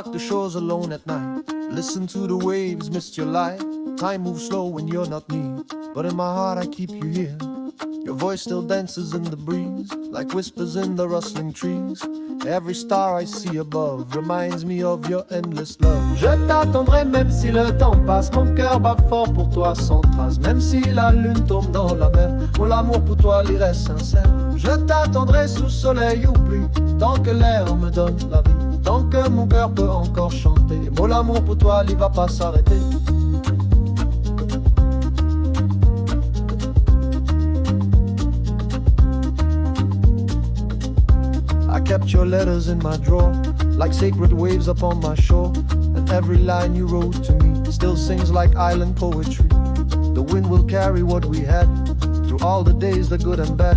lock the shores alone at night. Listen to the waves, missed your light. Time moves slow when you're not near, but in my heart I keep you here. Your voice still dances in the breeze, like whispers in the rustling trees. Every star I see above reminds me of your endless love. Je t'attendrai même si le temps passe, mon cœur bat fort pour toi sans trace. Même si la lune tombe dans la mer, mon amour pour toi il reste sincère. Je t'attendrai sous soleil ou pluie, tant que l'air me donne la vie. Tant que mon cœur peut encore chanter, mon amour pour toi il va pas s'arrêter. I kept your letters in my drawer, like sacred waves upon my shore. And every line you wrote to me still sings like island poetry. The wind will carry what we had, through all the days, the good and bad.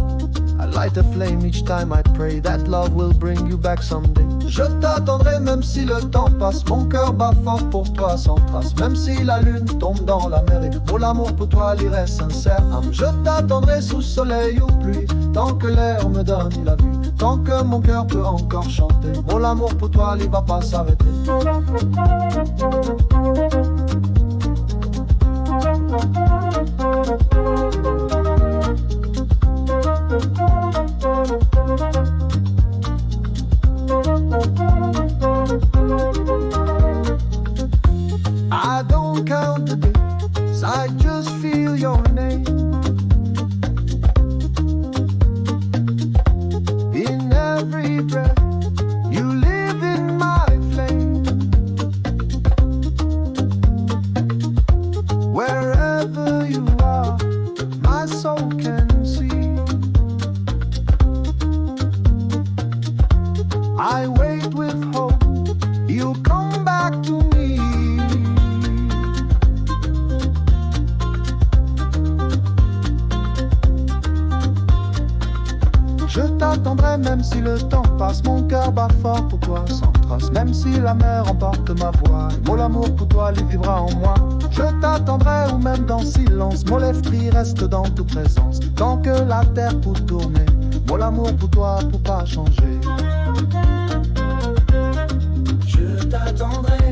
I light a flame each time I pray that love will bring you back someday. Je t'attendrai même si le temps passe, mon cœur bat fort pour toi sans trace. Même si la lune tombe dans la mer, et mon amour pour toi il reste sincère. Je t'attendrai sous soleil ou pluie, tant que l'air me donne la vie. Tant que mon cœur peut encore chanter, mon amour pour toi il va pas s'arrêter. I don't count the days, I just feel your name. In every breath, you live in my flame. Wherever you are, my soul can see. I wait with hope, you'll come back to me. Je t'attendrai même si le temps passe, mon cœur bat fort pour toi sans trace. Même si la mer emporte ma voix, mon amour pour toi il vivra en moi. Je t'attendrai ou même dans silence, mon l'esprit reste dans toute présence. Tant que la terre peut tourner, mon amour pour toi pour pas changer. Je t'attendrai